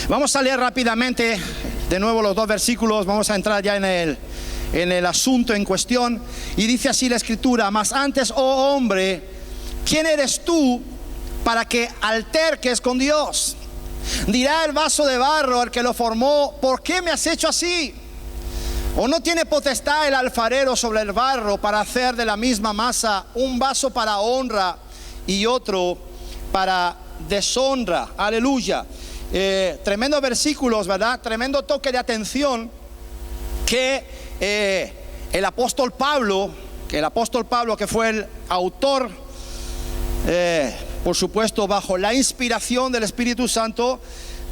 Vamos a leer rápidamente de nuevo los dos versículos. Vamos a entrar ya en el asunto en cuestión. Y dice así la Escritura: mas antes, oh hombre, ¿quién eres tú para que alterques con Dios? Dirá el vaso de barro al que lo formó: ¿por qué me has hecho así? ¿O no tiene potestad el alfarero sobre el barro para hacer de la misma masa un vaso para honra y otro para deshonra? Aleluya. Tremendos versículos, ¿verdad? Tremendo toque de atención que el apóstol Pablo, que fue el autor, por supuesto bajo la inspiración del Espíritu Santo,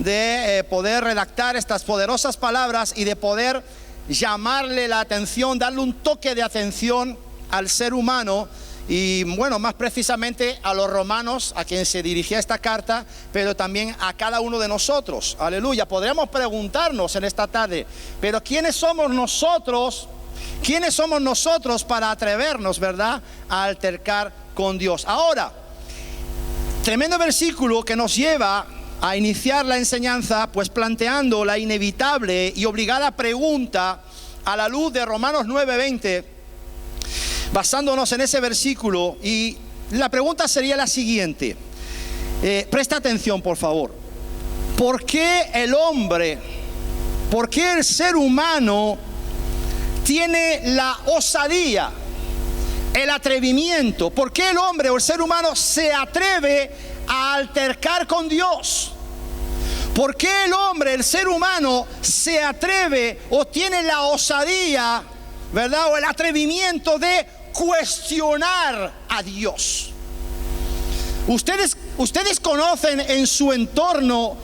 de poder redactar estas poderosas palabras y de poder llamarle la atención, darle un toque de atención al ser humano. Y bueno, más precisamente a los romanos, a quien se dirigía esta carta, pero también a cada uno de nosotros. Aleluya. Podríamos preguntarnos en esta tarde: pero ¿quiénes somos nosotros? ¿Quiénes somos nosotros para atrevernos, verdad, a altercar con Dios? Ahora, tremendo versículo que nos lleva a iniciar la enseñanza, pues planteando la inevitable y obligada pregunta a la luz de Romanos 9:20. Basándonos en ese versículo, y la pregunta sería la siguiente. Presta atención, por favor. ¿Por qué el hombre, por qué el ser humano tiene la osadía, el atrevimiento? ¿Por qué el hombre o el ser humano se atreve a altercar con Dios? ¿Por qué el hombre, el ser humano, se atreve o tiene la osadía, verdad, o el atrevimiento de cuestionar a Dios? Ustedes conocen en su entorno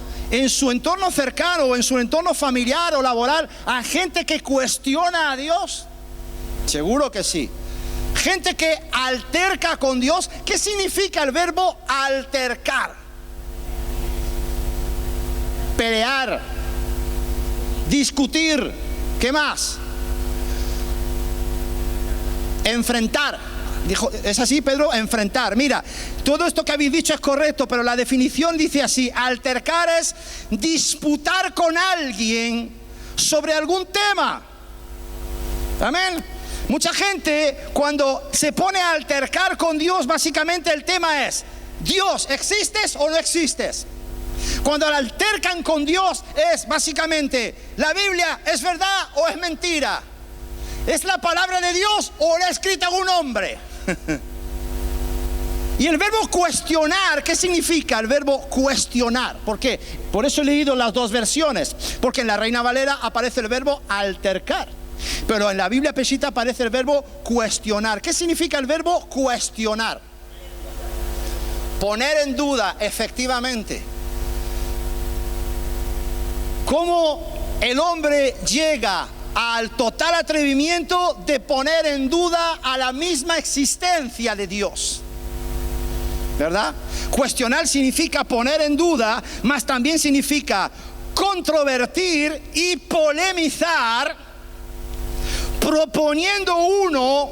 cercano o en su entorno familiar o laboral a gente que cuestiona a Dios. Seguro que sí. Gente que alterca con Dios. ¿Qué significa el verbo altercar? Pelear, discutir. ¿Qué más? Enfrentar. Dijo, ¿es así, Pedro? Enfrentar. Mira, todo esto que habéis dicho es correcto, pero la definición dice así: altercar es disputar con alguien sobre algún tema. Amén. Mucha gente, cuando se pone a altercar con Dios, básicamente el tema es: Dios, ¿existes o no existes? Cuando altercan con Dios es básicamente: la Biblia, ¿es verdad o es mentira? ¿Es la palabra de Dios o la ha escrito un hombre? Y el verbo cuestionar, ¿qué significa el verbo cuestionar? ¿Por qué? Por eso he leído las dos versiones, porque en la Reina Valera aparece el verbo altercar, pero en la Biblia Peshitta aparece el verbo cuestionar. ¿Qué significa el verbo cuestionar? Poner en duda, efectivamente. ¿Cómo el hombre llega al total atrevimiento de poner en duda a la misma existencia de Dios? ¿Verdad? Cuestionar significa poner en duda, mas también significa controvertir y polemizar, proponiendo uno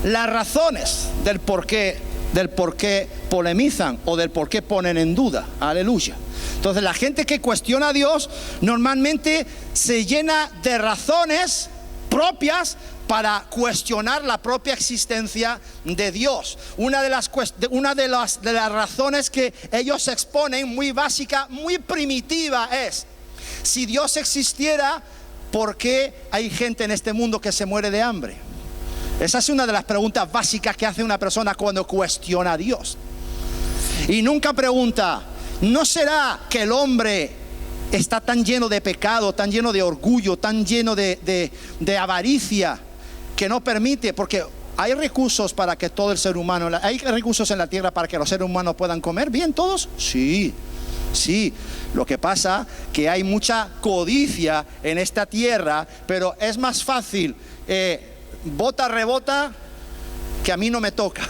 las razones del por qué polemizan o del por qué ponen en duda. Aleluya. Entonces la gente que cuestiona a Dios normalmente se llena de razones propias para cuestionar la propia existencia de Dios. Una de las razones que ellos exponen, muy básica, muy primitiva, es: si Dios existiera, ¿por qué hay gente en este mundo que se muere de hambre? Esa es una de las preguntas básicas que hace una persona cuando cuestiona a Dios. Y nunca pregunta: ¿no será que el hombre está tan lleno de pecado, tan lleno de orgullo, tan lleno de avaricia, que no permite? Porque hay recursos para que todo el ser humano, hay recursos en la tierra para que los seres humanos puedan comer bien todos. Sí. Lo que pasa que hay mucha codicia en esta tierra, pero es más fácil bota rebota que a mí no me toca.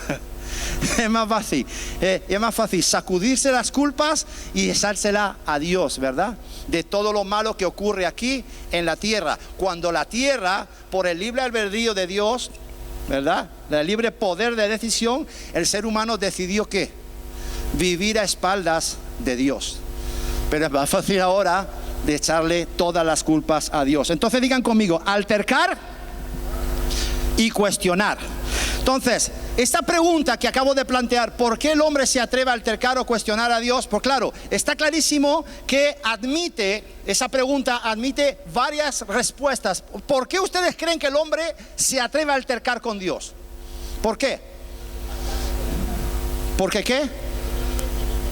Es más fácil sacudirse las culpas y echársela a Dios, ¿verdad? De todo lo malo que ocurre aquí en la tierra. Cuando la tierra, por el libre albedrío de Dios, ¿verdad?, el libre poder de decisión, el ser humano decidió ¿qué? Vivir a espaldas de Dios. Pero es más fácil ahora de echarle todas las culpas a Dios. Entonces digan conmigo, altercar y cuestionar. Entonces, esta pregunta que acabo de plantear, ¿por qué el hombre se atreve a altercar o cuestionar a Dios? Pues claro, está clarísimo que esa pregunta admite varias respuestas. ¿Por qué ustedes creen que el hombre se atreve a altercar con Dios? ¿Por qué? ¿Por qué qué?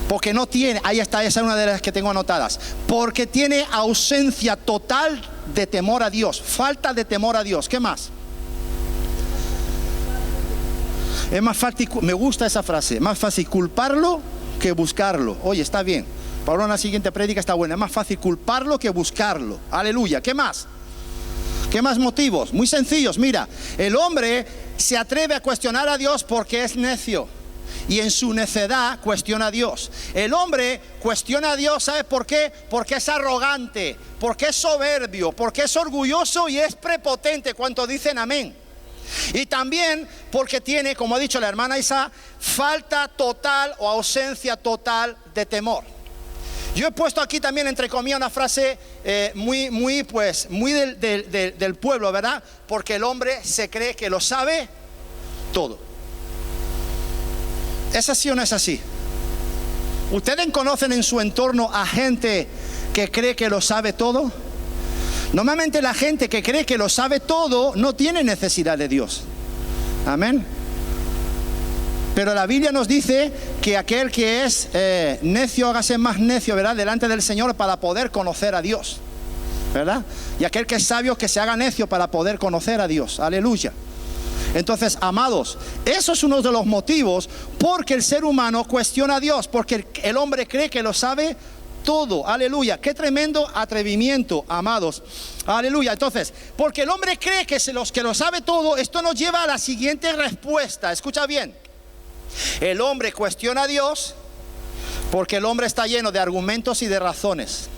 Porque no tiene, ahí está, esa es una de las que tengo anotadas. Porque tiene ausencia total de temor a Dios, falta de temor a Dios. ¿Qué más? Es más fácil, me gusta esa frase, más fácil culparlo que buscarlo. Oye, está bien, para una siguiente prédica está buena. Es más fácil culparlo que buscarlo. Aleluya. ¿Qué más? ¿Qué más motivos? Muy sencillos. Mira, el hombre se atreve a cuestionar a Dios porque es necio, y en su necedad cuestiona a Dios. El hombre cuestiona a Dios, ¿sabe por qué? Porque es arrogante, porque es soberbio, porque es orgulloso y es prepotente. ¿Cuántos dicen amén? Y también porque tiene, como ha dicho la hermana Isa, falta total o ausencia total de temor. Yo he puesto aquí también entre comillas una frase muy del pueblo, ¿verdad? Porque el hombre se cree que lo sabe todo. ¿Es así o no es así? ¿Ustedes conocen en su entorno a gente que cree que lo sabe todo? Normalmente la gente que cree que lo sabe todo no tiene necesidad de Dios. Amén. Pero la Biblia nos dice que aquel que es necio, hágase más necio, ¿verdad?, delante del Señor para poder conocer a Dios, ¿verdad? Y aquel que es sabio, que se haga necio para poder conocer a Dios. Aleluya. Entonces, amados, eso es uno de los motivos porque el ser humano cuestiona a Dios, porque el hombre cree que lo sabe todo. Aleluya. Qué tremendo atrevimiento, amados. Aleluya. Entonces, porque el hombre cree que lo sabe todo, esto nos lleva a la siguiente respuesta. Escucha bien. El hombre cuestiona a Dios porque el hombre está lleno de argumentos y de razones.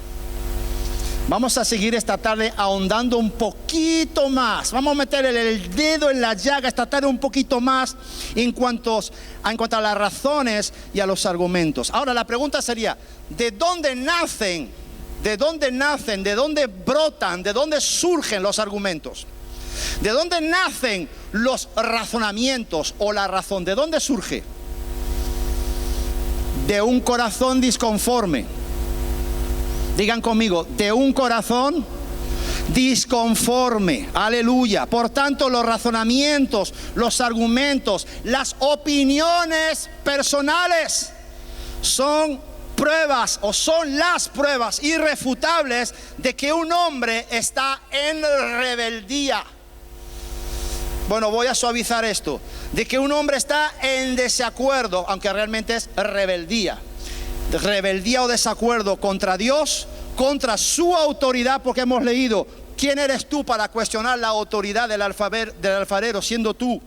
Vamos a seguir esta tarde ahondando un poquito más. Vamos a meter el dedo en la llaga esta tarde un poquito más en cuanto a las razones y a los argumentos. Ahora la pregunta sería, ¿de dónde nacen? ¿De dónde brotan? ¿De dónde surgen los argumentos? ¿De dónde nacen los razonamientos o la razón? ¿De dónde surge? De un corazón disconforme. Digan conmigo, de un corazón disconforme. Aleluya. Por tanto, los razonamientos, los argumentos, las opiniones personales son pruebas o son las pruebas irrefutables de que un hombre está en rebeldía. Bueno, voy a suavizar esto. De que un hombre está en desacuerdo, aunque realmente es rebeldía. Rebeldía o desacuerdo contra Dios, contra su autoridad, porque hemos leído, ¿quién eres tú para cuestionar la autoridad del alfarero, siendo tú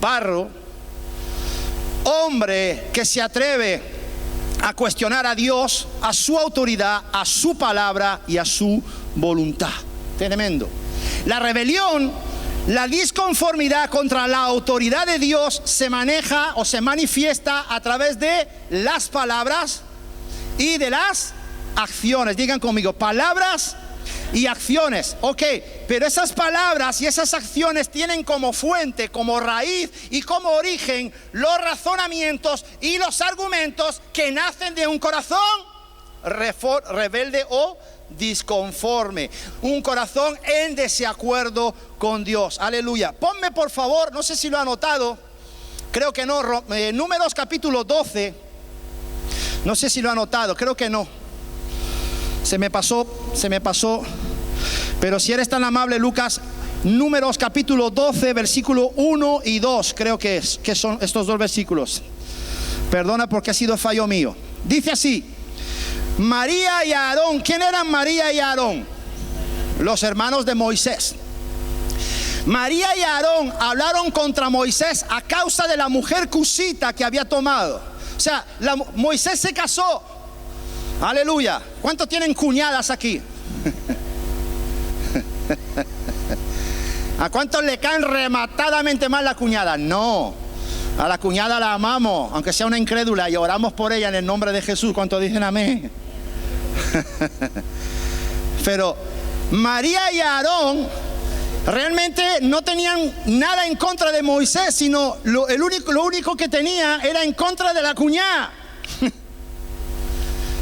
barro? Hombre que se atreve a cuestionar a Dios, a su autoridad, a su palabra y a su voluntad. Tremendo. La rebelión, la disconformidad contra la autoridad de Dios se maneja o se manifiesta a través de las palabras y de las acciones. Digan conmigo, palabras y acciones. Ok, pero esas palabras y esas acciones tienen como fuente, como raíz y como origen los razonamientos y los argumentos que nacen de un corazón rebelde o disconforme, un corazón en desacuerdo con Dios. Aleluya. Ponme por favor, no sé si lo ha notado, creo que no, Números capítulo 12. No sé si lo ha notado, creo que no. Se me pasó. Pero si eres tan amable, Lucas, Números capítulo 12, versículo 1 y 2, creo que son estos dos versículos. Perdona porque ha sido fallo mío. Dice así: María y Aarón. ¿Quién eran María y Aarón? Los hermanos de Moisés. María y Aarón hablaron contra Moisés a causa de la mujer cusita que había tomado. O sea, Moisés se casó. Aleluya. ¿Cuántos tienen cuñadas aquí? ¿A cuántos le caen rematadamente mal la cuñada? No. A la cuñada la amamos, aunque sea una incrédula, y oramos por ella en el nombre de Jesús. ¿Cuántos dicen amén? Pero María y Aarón realmente no tenían nada en contra de Moisés, sino lo único que tenía era en contra de la cuñada.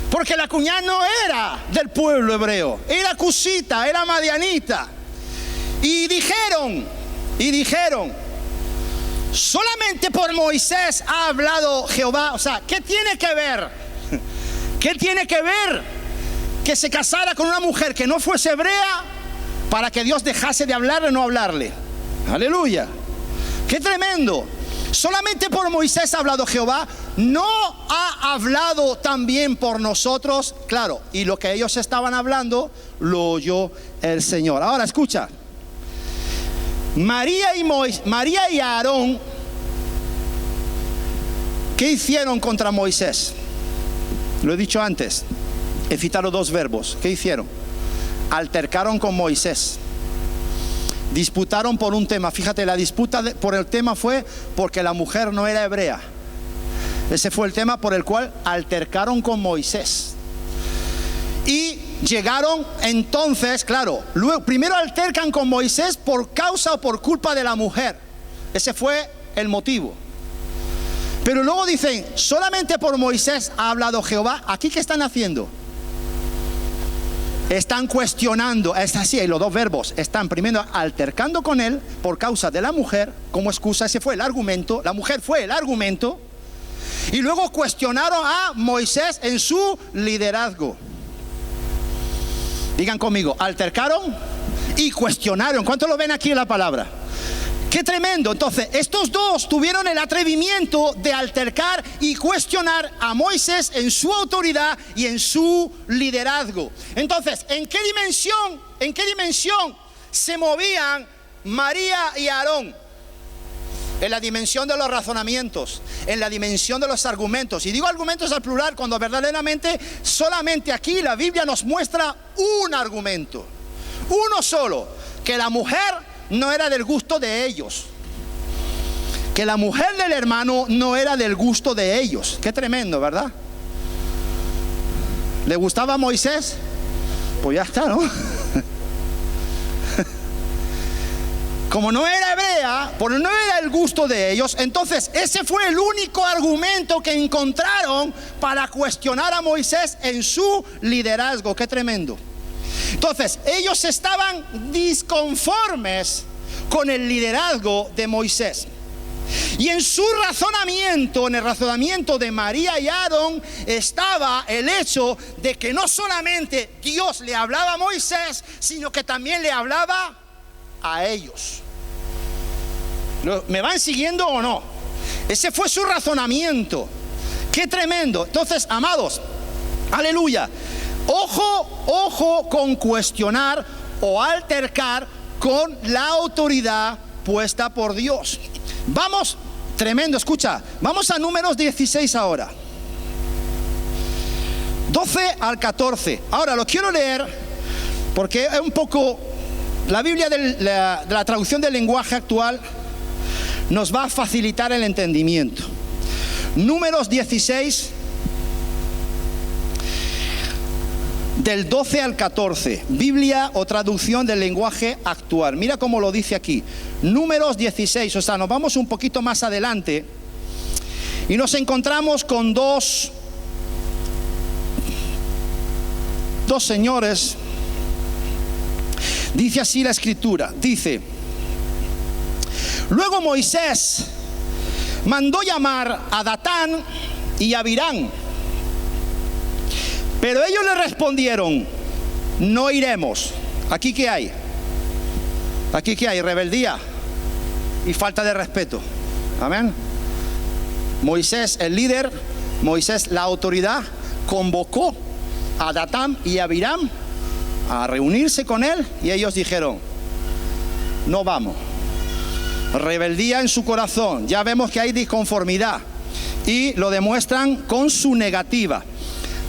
Porque la cuñada no era del pueblo hebreo, era cusita, era madianita. Y dijeron, solamente por Moisés ha hablado Jehová. O sea, ¿qué tiene que ver? ¿Qué tiene que ver que se casara con una mujer que no fuese hebrea para que Dios dejase de hablarle o no hablarle? Aleluya. Qué tremendo. Solamente por Moisés ha hablado Jehová, no ha hablado también por nosotros. Claro, y lo que ellos estaban hablando lo oyó el Señor. Ahora escucha, María y Aarón, ¿qué hicieron contra Moisés? Lo he dicho antes, he citado dos verbos. ¿Qué hicieron? Altercaron con Moisés. Disputaron por un tema. Fíjate, la disputa por el tema fue porque la mujer no era hebrea. Ese fue el tema por el cual altercaron con Moisés. Y llegaron entonces, claro, luego, primero altercan con Moisés por causa o por culpa de la mujer. Ese fue el motivo. Pero luego dicen, solamente por Moisés ha hablado Jehová. ¿Aquí qué están haciendo? Están cuestionando, es así, hay los dos verbos. Están primero altercando con él por causa de la mujer, como excusa. Ese fue el argumento, la mujer fue el argumento. Y luego cuestionaron a Moisés en su liderazgo. Digan conmigo, altercaron y cuestionaron. ¿Cuántos lo ven aquí en la palabra? ¡Qué tremendo! Entonces, estos dos tuvieron el atrevimiento de altercar y cuestionar a Moisés en su autoridad y en su liderazgo. Entonces, ¿en qué dimensión se movían María y Aarón? En la dimensión de los razonamientos, en la dimensión de los argumentos. Y digo argumentos al plural cuando verdaderamente solamente aquí la Biblia nos muestra un argumento, uno solo, que la mujer no era del gusto de ellos, que la mujer del hermano no era del gusto de ellos. Qué tremendo, ¿verdad? ¿Le gustaba a Moisés? Pues ya está, ¿no? Como no era hebrea, porque no era el gusto de ellos, entonces ese fue el único argumento que encontraron para cuestionar a Moisés en su liderazgo. Qué tremendo. Entonces, ellos estaban disconformes con el liderazgo de Moisés. Y en su razonamiento, en el razonamiento de María y Aarón, estaba el hecho de que no solamente Dios le hablaba a Moisés, sino que también le hablaba a ellos. ¿Me van siguiendo o no? Ese fue su razonamiento. Qué tremendo. Entonces, amados, aleluya. Ojo con cuestionar o altercar con la autoridad puesta por Dios. Vamos, tremendo, escucha. Vamos a Números 16 ahora. 12 al 14. Ahora lo quiero leer porque es un poco... La Biblia de la traducción del lenguaje actual nos va a facilitar el entendimiento. Números 16, del 12 al 14, Biblia o traducción del lenguaje actual. Mira cómo lo dice aquí. Números 16, o sea, nos vamos un poquito más adelante y nos encontramos con dos señores. Dice así la escritura, dice: luego Moisés mandó llamar a Datán y a Abiram, pero ellos le respondieron: no iremos. ¿Aquí qué hay? ¿Aquí qué hay? Rebeldía y falta de respeto. Amén. Moisés, el líder, Moisés, la autoridad, convocó a Datán y a Abiram a reunirse con él y ellos dijeron: no vamos. Rebeldía en su corazón. Ya vemos que hay disconformidad y lo demuestran con su negativa.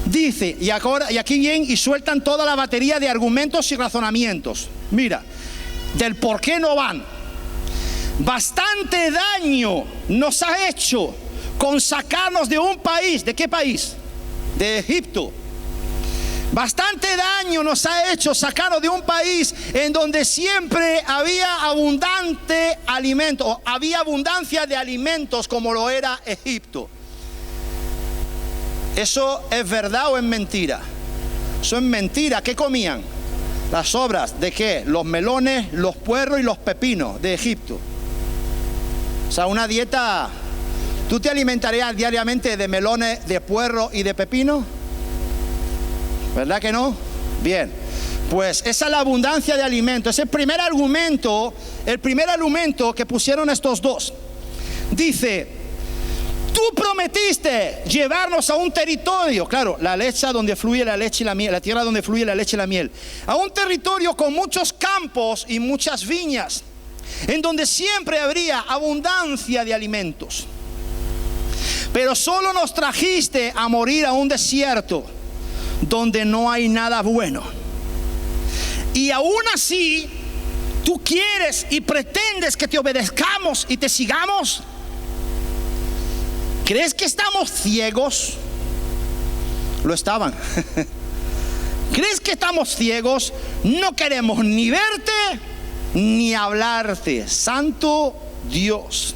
Dice, y aquí vienen y sueltan toda la batería de argumentos y razonamientos. Mira, del por qué no van. Bastante daño nos ha hecho con sacarnos de un país. ¿De qué país? De Egipto. bastante daño nos ha hecho sacarnos de un país en donde siempre había abundante alimento, había abundancia de alimentos como lo era Egipto. ¿Eso es verdad o es mentira? Eso es mentira. ¿Qué comían? Las sobras ¿de qué? Los melones, los puerros y los pepinos de Egipto. O sea, una dieta. ¿Tú te alimentarías diariamente de melones, de puerro y de pepino? ¿Verdad que no? Bien, pues esa es la abundancia de alimentos. Es el primer argumento que pusieron estos dos. Dice, tú prometiste llevarnos a un territorio, claro, la leche donde fluye la leche y la miel, la tierra donde fluye la leche y la miel, a un territorio con muchos campos y muchas viñas, en donde siempre habría abundancia de alimentos. Pero solo nos trajiste a morir a un desierto donde no hay nada bueno. Y aún así, tú quieres y pretendes que te obedezcamos y te sigamos. ¿Crees que estamos ciegos? Lo estaban. ¿Crees que estamos ciegos? No queremos ni verte ni hablarte, Santo Dios.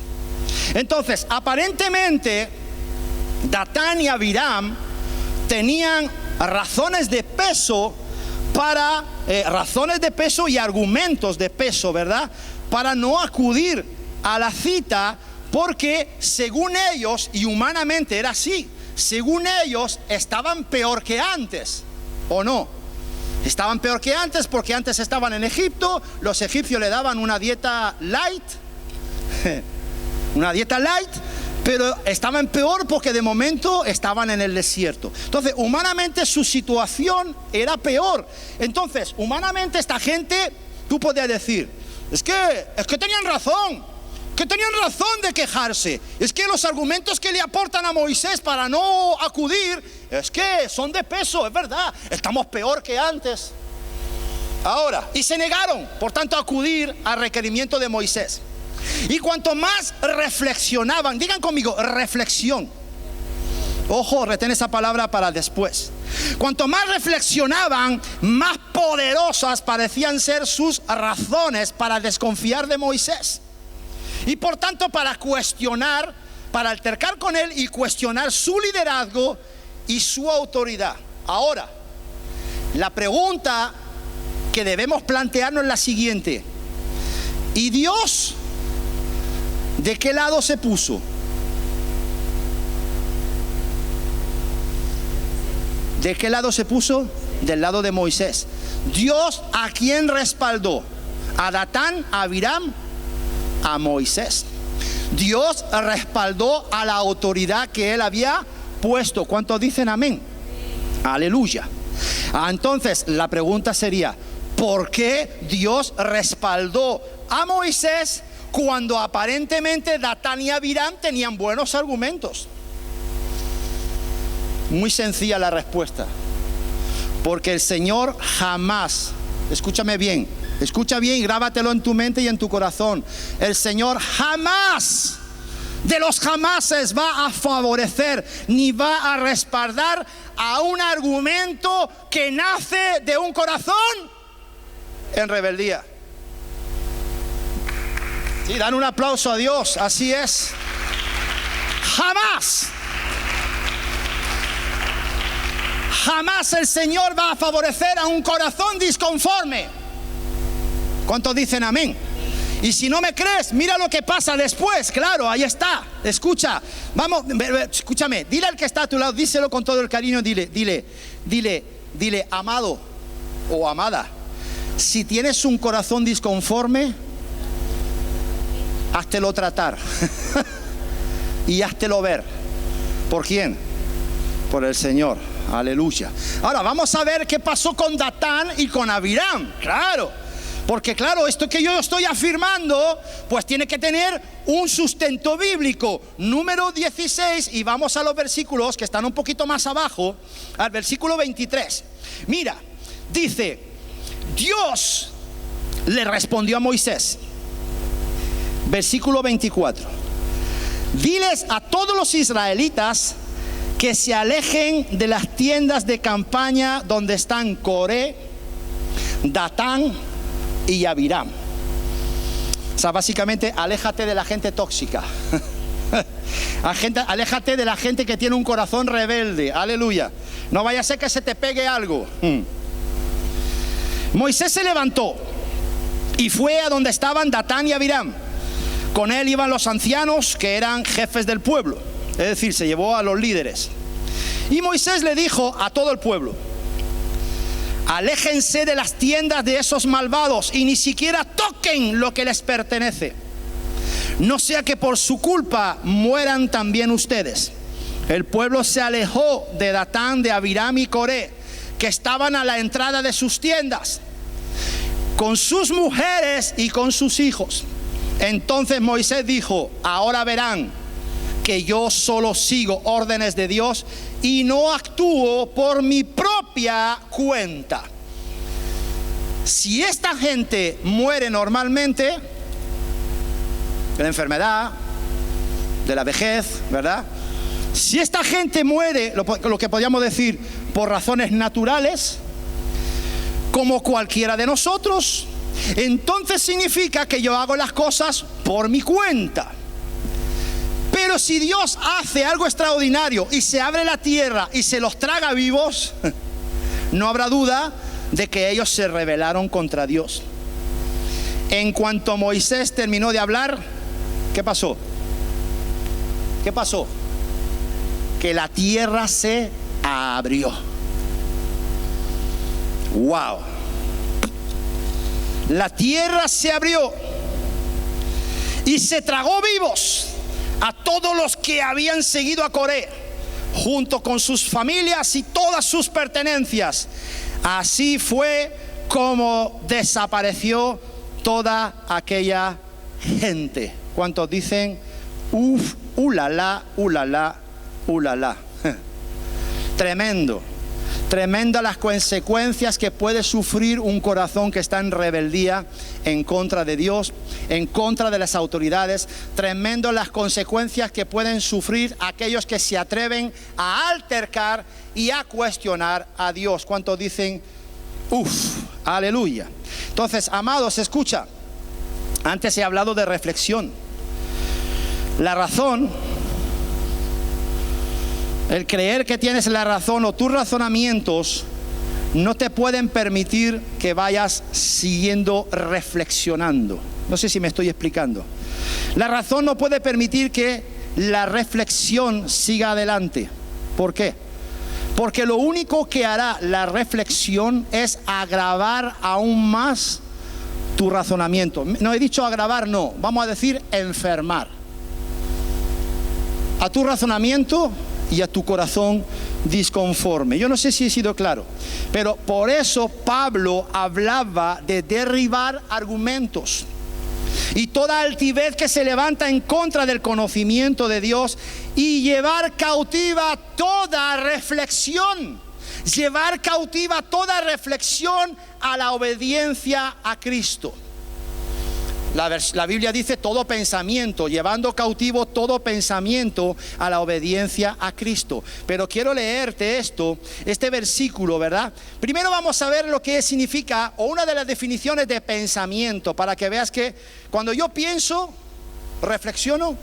Entonces, aparentemente, Datán y Abiram tenían razones de peso y argumentos de peso, ¿verdad? Para no acudir a la cita, porque según ellos, y humanamente era así, según ellos estaban peor que antes, ¿o no? Estaban peor que antes porque antes estaban en Egipto, los egipcios le daban una dieta light, pero estaban peor porque de momento estaban en el desierto. Entonces, humanamente su situación era peor. Entonces, humanamente esta gente, tú podías decir, es que tenían razón, de quejarse. Es que los argumentos que le aportan a Moisés para no acudir, es que son de peso, es verdad, estamos peor que antes. Ahora, y se negaron, por tanto, a acudir al requerimiento de Moisés. Y cuanto más reflexionaban, digan conmigo, reflexión. Ojo, retén esa palabra para después. Cuanto más reflexionaban, más poderosas parecían ser sus razones para desconfiar de Moisés. Y por tanto, para cuestionar, para altercar con él y cuestionar su liderazgo y su autoridad. Ahora, la pregunta que debemos plantearnos es la siguiente: ¿y Dios de qué lado se puso? ¿De qué lado se puso? Del lado de Moisés. ¿Dios a quién respaldó? ¿A Datán, a Abiram? A Moisés. Dios respaldó a la autoridad que él había puesto. ¿Cuántos dicen amén? Aleluya. Entonces la pregunta sería, ¿por qué Dios respaldó a Moisés cuando aparentemente Datán y Abiram tenían buenos argumentos? Muy sencilla la respuesta: porque el Señor jamás, escúchame bien, escucha bien y grábatelo en tu mente y en tu corazón, el Señor jamás de los jamases va a favorecer ni va a respaldar a un argumento que nace de un corazón en rebeldía. Sí, dan un aplauso a Dios, así es. Jamás el Señor va a favorecer a un corazón disconforme. ¿Cuántos dicen amén? Y si no me crees, mira lo que pasa después. Claro, ahí está. Escucha, vamos, escúchame. Dile al que está a tu lado, díselo con todo el cariño. Dile, amado o amada, si tienes un corazón disconforme, háztelo tratar y háztelo ver. ¿Por quién? Por el Señor. Aleluya. Ahora vamos a ver qué pasó con Datán y con Abiram. Claro, porque claro, esto que yo estoy afirmando pues tiene que tener un sustento bíblico. Número 16, y vamos a los versículos que están un poquito más abajo, al versículo 23. Mira, dice: Dios le respondió a Moisés, versículo 24: diles a todos los israelitas que se alejen de las tiendas de campaña donde están Coré, Datán y Abiram. O sea, básicamente, aléjate de la gente tóxica. Aléjate de la gente que tiene un corazón rebelde. Aleluya. No vaya a ser que se te pegue algo. Moisés se levantó y fue a donde estaban Datán y Abiram. Con él iban los ancianos que eran jefes del pueblo. Es decir, se llevó a los líderes. Y Moisés le dijo a todo el pueblo: aléjense de las tiendas de esos malvados y ni siquiera toquen lo que les pertenece, no sea que por su culpa mueran también ustedes. El pueblo se alejó de Datán, de Abiram y Coré, que estaban a la entrada de sus tiendas, con sus mujeres y con sus hijos. Entonces Moisés dijo: ahora verán que yo solo sigo órdenes de Dios y no actúo por mi propia cuenta. Si esta gente muere normalmente de la enfermedad, de la vejez, ¿verdad? Si esta gente muere, lo que podríamos decir, por razones naturales, como cualquiera de nosotros, entonces significa que yo hago las cosas por mi cuenta. Pero si Dios hace algo extraordinario y se abre la tierra y se los traga vivos, no habrá duda de que ellos se rebelaron contra Dios. En cuanto Moisés terminó de hablar, ¿qué pasó? ¿Qué pasó? Que la tierra se abrió. ¡Wow! La tierra se abrió y se tragó vivos a todos los que habían seguido a Coré, junto con sus familias y todas sus pertenencias. Así fue como desapareció toda aquella gente. ¿Cuántos dicen uf, ulala, ulala, ulala? Tremendo. Tremendo las consecuencias que puede sufrir un corazón que está en rebeldía en contra de Dios, en contra de las autoridades. Tremendo las consecuencias que pueden sufrir aquellos que se atreven a altercar y a cuestionar a Dios. ¿Cuántos dicen uf, aleluya? Entonces, amados, escucha. Antes he hablado de reflexión. La razón, el creer que tienes la razón o tus razonamientos no te pueden permitir que vayas siguiendo reflexionando. No sé si me estoy explicando. La razón no puede permitir que la reflexión siga adelante. ¿Por qué? Porque lo único que hará la reflexión es agravar aún más tu razonamiento. No he dicho agravar, no. Vamos a decir enfermar a tu razonamiento y a tu corazón disconforme. Yo no sé si he sido claro, pero por eso Pablo hablaba de derribar argumentos y toda altivez que se levanta en contra del conocimiento de Dios y llevar cautiva toda reflexión. Llevar cautiva toda reflexión a la obediencia a Cristo. La Biblia dice todo pensamiento, llevando cautivo todo pensamiento a la obediencia a Cristo. Pero quiero leerte este versículo, ¿verdad? Primero vamos a ver lo que significa, o una de las definiciones de pensamiento, para que veas que cuando yo pienso, reflexiono.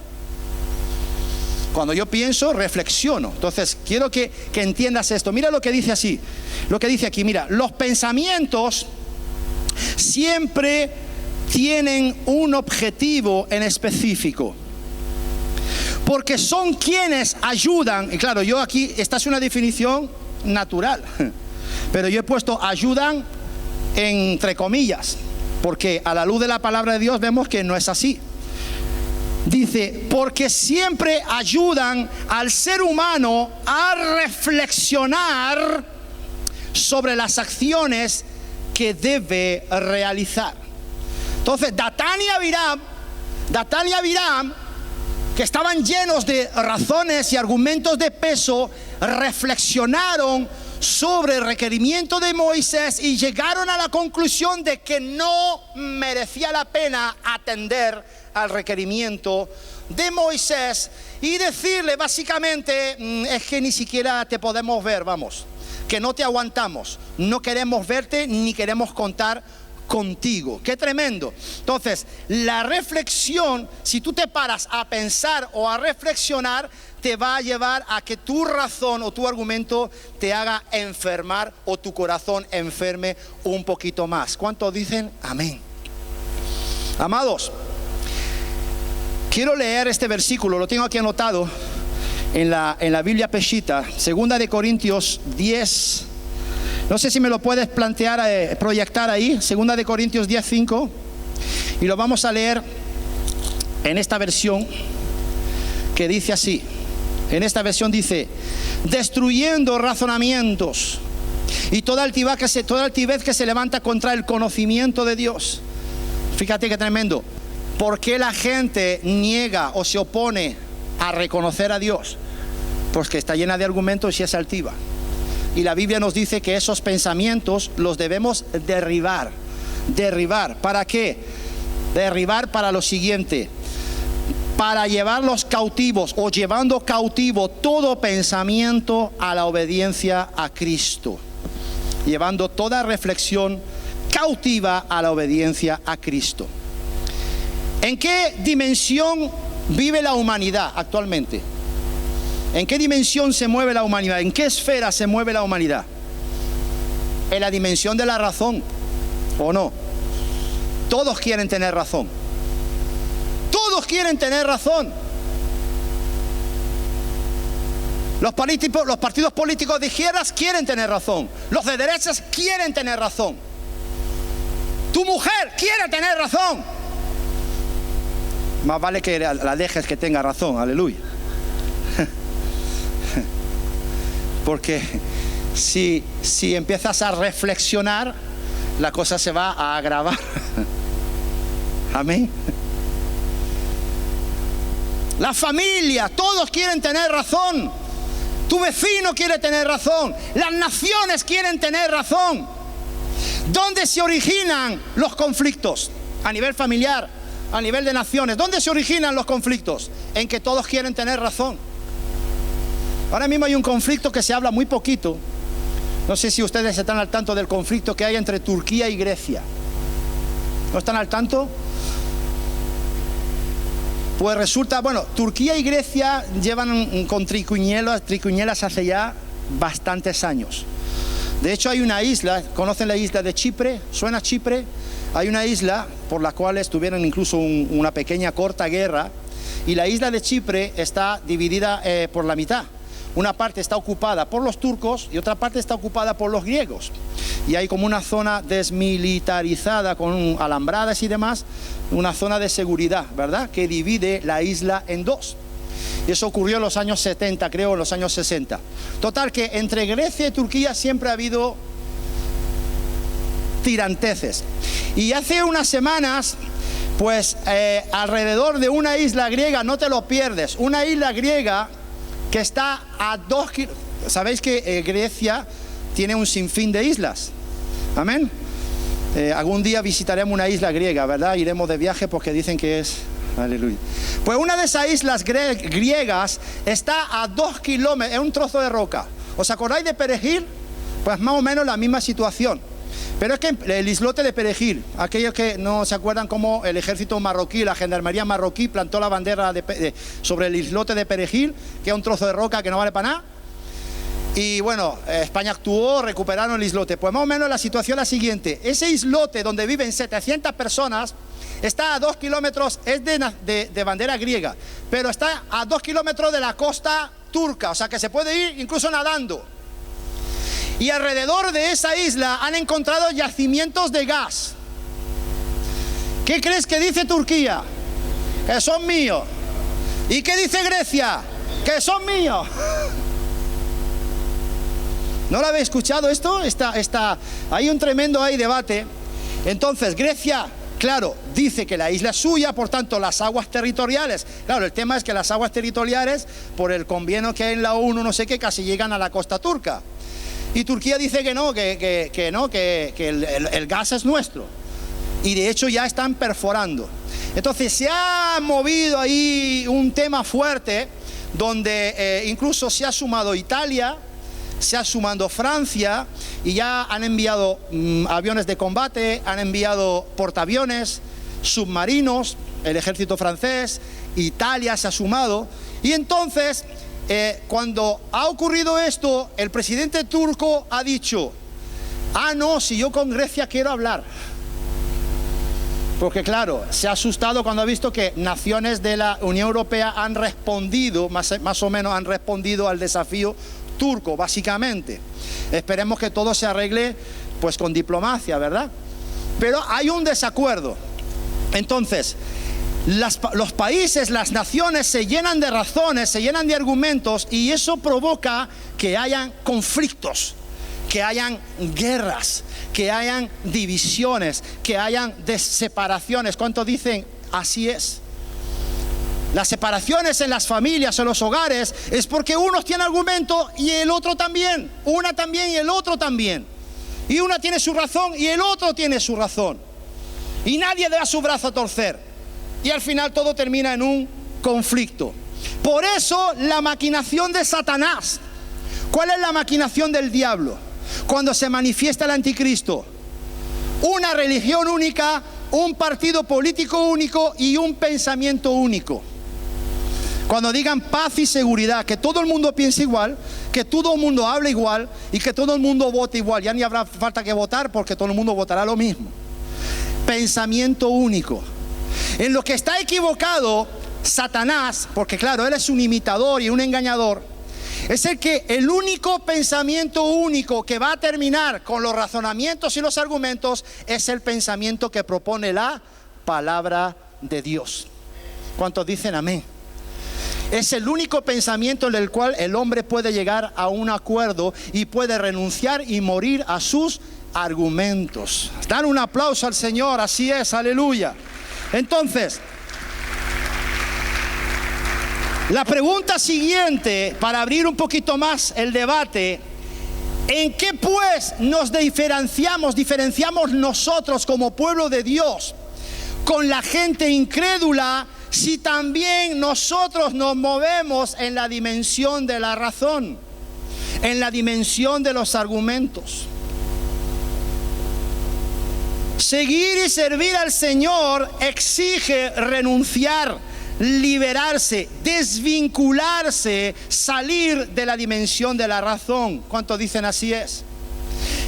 Cuando yo pienso, reflexiono. Entonces, quiero que entiendas esto. Mira lo que dice así, lo que dice aquí, mira, los pensamientos siempre tienen un objetivo en específico, porque son quienes ayudan. Y claro, yo aquí, esta es una definición natural, pero yo he puesto ayudan entre comillas, porque a la luz de la palabra de Dios vemos que no es así. Dice, porque siempre ayudan al ser humano a reflexionar sobre las acciones que debe realizar. Entonces, Datán y Abiram, que estaban llenos de razones y argumentos de peso, reflexionaron sobre el requerimiento de Moisés y llegaron a la conclusión de que no merecía la pena atender al requerimiento de Moisés y decirle básicamente, es que ni siquiera te podemos ver, vamos, que no te aguantamos, no queremos verte ni queremos contar contigo. ¡Qué tremendo! Entonces, la reflexión, si tú te paras a pensar o a reflexionar, te va a llevar a que tu razón o tu argumento te haga enfermar o tu corazón enferme un poquito más. ¿Cuántos dicen amén? Amados, quiero leer este versículo, lo tengo aquí anotado en la Biblia Peshitta, 2 Corintios 10. No sé si me lo puedes plantear, proyectar ahí, 2 Corintios 10:5. Y lo vamos a leer en esta versión que dice así. En esta versión dice: destruyendo razonamientos y toda altivez que se levanta contra el conocimiento de Dios. Fíjate qué tremendo. ¿Por qué la gente niega o se opone a reconocer a Dios? Pues que está llena de argumentos y es altiva. Y la Biblia nos dice que esos pensamientos los debemos derribar. ¿Derribar? ¿Para qué? Derribar para lo siguiente: para llevarlos cautivos, o llevando cautivo todo pensamiento a la obediencia a Cristo. Llevando toda reflexión cautiva a la obediencia a Cristo. ¿En qué dimensión vive la humanidad actualmente? ¿En qué dimensión se mueve la humanidad? ¿En qué esfera se mueve la humanidad? ¿En la dimensión de la razón o no? Todos quieren tener razón. Todos quieren tener razón. Los partidos políticos de izquierdas quieren tener razón. Los de derechas quieren tener razón. Tu mujer quiere tener razón. Más vale que la dejes que tenga razón, aleluya. Porque si empiezas a reflexionar, la cosa se va a agravar. Amén. La familia, todos quieren tener razón. Tu vecino quiere tener razón. Las naciones quieren tener razón. ¿Dónde se originan los conflictos? A nivel familiar, a nivel de naciones. ¿Dónde se originan los conflictos? En que todos quieren tener razón. Ahora mismo hay un conflicto que se habla muy poquito. No sé si ustedes están al tanto del conflicto que hay entre Turquía y Grecia. ¿No están al tanto? Pues resulta, bueno, Turquía y Grecia llevan con triquiñuelas hace ya bastantes años. De hecho hay una isla, ¿conocen la isla de Chipre? ¿Suena Chipre? Hay una isla por la cual tuvieron incluso una pequeña corta guerra, y la isla de Chipre está dividida por la mitad. Una parte está ocupada por los turcos y otra parte está ocupada por los griegos. Y hay como una zona desmilitarizada con alambradas y demás, una zona de seguridad, ¿verdad?, que divide la isla en dos. Y eso ocurrió en los años 70, creo, en los años 60. Total, que entre Grecia y Turquía siempre ha habido tiranteces. Y hace unas semanas, pues alrededor de una isla griega, no te lo pierdes, una isla griega que está a 2 kilómetros. Sabéis que Grecia tiene un sinfín de islas. Amén. Algún día visitaremos una isla griega, ¿verdad? Iremos de viaje porque dicen que es... Aleluya. Pues una de esas islas griegas está a 2 kilómetros, es un trozo de roca. ¿Os acordáis de Perejil? Pues más o menos la misma situación. Pero es que el islote de Perejil, aquellos que no se acuerdan cómo el ejército marroquí, la gendarmería marroquí plantó la bandera sobre el islote de Perejil, que es un trozo de roca que no vale para nada. Y bueno, España actuó, recuperaron el islote. Pues más o menos la situación es la siguiente: ese islote donde viven 700 personas está a 2 kilómetros, es de bandera griega, pero está a 2 kilómetros de la costa turca, o sea que se puede ir incluso nadando. Y alrededor de esa isla han encontrado yacimientos de gas. ¿Qué crees que dice Turquía? Que son míos. ¿Y qué dice Grecia? Que son míos. ¿No lo habéis escuchado esto? Hay un tremendo debate. Entonces Grecia, claro, dice que la isla es suya, por tanto las aguas territoriales. Claro, el tema es que las aguas territoriales, por el convenio que hay en la ONU, no sé qué, casi llegan a la costa turca. Y Turquía dice que no, que el gas es nuestro. y de hecho ya están perforando. Entonces se ha movido ahí un tema fuerte donde incluso se ha sumado Italia, se ha sumado Francia, y ya han enviado aviones de combate, han enviado portaaviones, submarinos, el ejército francés, Italia se ha sumado. Y entonces, cuando ha ocurrido esto, el presidente turco ha dicho: no, si yo con Grecia quiero hablar. Porque claro, se ha asustado cuando ha visto que naciones de la Unión Europea han respondido, más o menos han respondido al desafío turco, básicamente. Esperemos que todo se arregle pues con diplomacia, ¿verdad? Pero hay un desacuerdo. Entonces, los países, las naciones se llenan de razones, se llenan de argumentos, y eso provoca que hayan conflictos, que hayan guerras, que hayan divisiones, que hayan separaciones. ¿Cuántos dicen así es? Las separaciones en las familias, en los hogares, es porque uno tiene argumento y el otro también, una también y el otro también, y una tiene su razón y el otro tiene su razón, y nadie da su brazo a torcer, y al final todo termina en un conflicto. Por eso la maquinación de Satanás. ¿Cuál es la maquinación del diablo? Cuando se manifiesta el anticristo: una religión única, un partido político único y un pensamiento único. Cuando digan paz y seguridad, que todo el mundo piense igual, que todo el mundo hable igual y que todo el mundo vote igual, ya ni habrá falta que votar porque todo el mundo votará lo mismo. Pensamiento único. En lo que está equivocado Satanás, porque claro, él es un imitador y un engañador, es el único pensamiento único que va a terminar con los razonamientos y los argumentos es el pensamiento que propone la palabra de Dios. ¿Cuántos dicen amén? Es el único pensamiento en el cual el hombre puede llegar a un acuerdo y puede renunciar y morir a sus argumentos. Dan un aplauso al Señor, así es, aleluya. Entonces, la pregunta siguiente, para abrir un poquito más el debate: ¿en qué pues nos diferenciamos nosotros como pueblo de Dios con la gente incrédula, si también nosotros nos movemos en la dimensión de la razón, en la dimensión de los argumentos? Seguir y servir al Señor exige renunciar, liberarse, desvincularse, salir de la dimensión de la razón. ¿Cuántos dicen así es?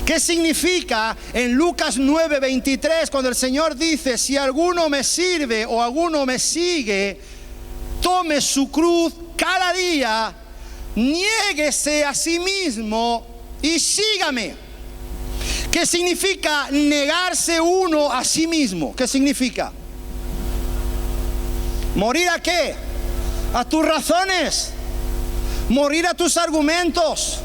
¿Qué significa en Lucas 9:23 cuando el Señor dice: si alguno me sirve o alguno me sigue, tome su cruz cada día, niéguese a sí mismo y sígame? ¿Qué significa negarse uno a sí mismo? ¿Qué significa? ¿Morir a qué? A tus razones, morir a tus argumentos.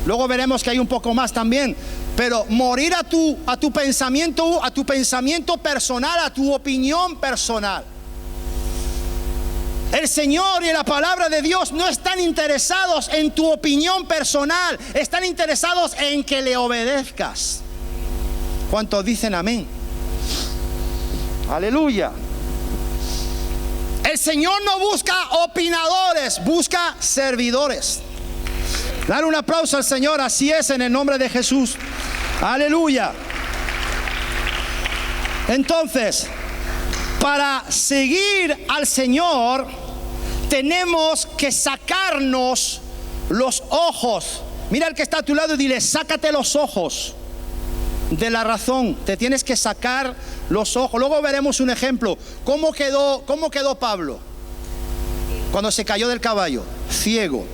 Luego veremos que hay un poco más también, pero morir a tu pensamiento personal, a tu opinión personal. El Señor y la palabra de Dios no están interesados en tu opinión personal, están interesados en que le obedezcas. ¿Cuántos dicen amén? Aleluya. El Señor no busca opinadores, busca servidores. Dar un aplauso al Señor, así es, en el nombre de Jesús. Aleluya. Entonces, para seguir al Señor tenemos que sacarnos los ojos. Mira al que está a tu lado y dile: sácate los ojos de la razón. Te tienes que sacar los ojos. Luego veremos un ejemplo. ¿Cómo quedó Pablo cuando se cayó del caballo? Ciego.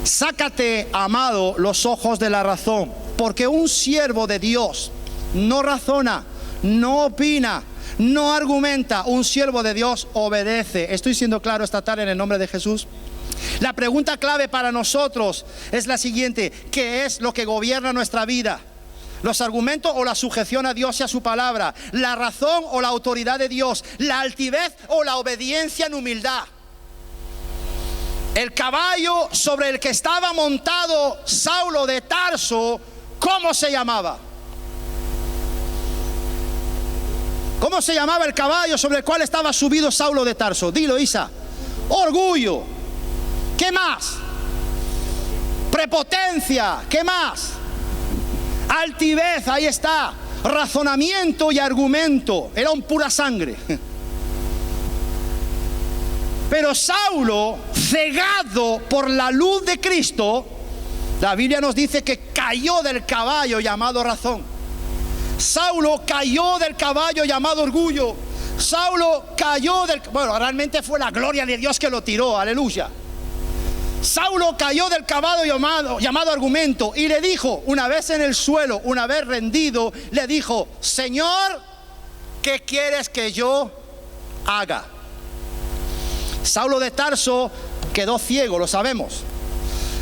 Sácate, amado, los ojos de la razón, porque un siervo de Dios no razona, no opina, no argumenta. Un siervo de Dios obedece. ¿Estoy siendo claro esta tarde en el nombre de Jesús? La pregunta clave para nosotros es la siguiente: ¿qué es lo que gobierna nuestra vida? ¿Los argumentos o la sujeción a Dios y a su palabra? ¿La razón o la autoridad de Dios? ¿La altivez o la obediencia en humildad? El caballo sobre el que estaba montado Saulo de Tarso, ¿cómo se llamaba? ¿Cómo se llamaba el caballo sobre el cual estaba subido Saulo de Tarso? Dilo, Isa. Orgullo. ¿Qué más? Prepotencia. ¿Qué más? Altivez, ahí está. Razonamiento y argumento. Era un pura sangre. Pero Saulo, cegado por la luz de Cristo, la Biblia nos dice que cayó del caballo llamado razón. Saulo cayó del caballo llamado orgullo. Saulo cayó del... Bueno, realmente fue la gloria de Dios que lo tiró, aleluya. Saulo cayó del caballo llamado argumento y le dijo, una vez en el suelo, una vez rendido, le dijo: Señor, ¿qué quieres que yo haga? Saulo de Tarso quedó ciego, lo sabemos.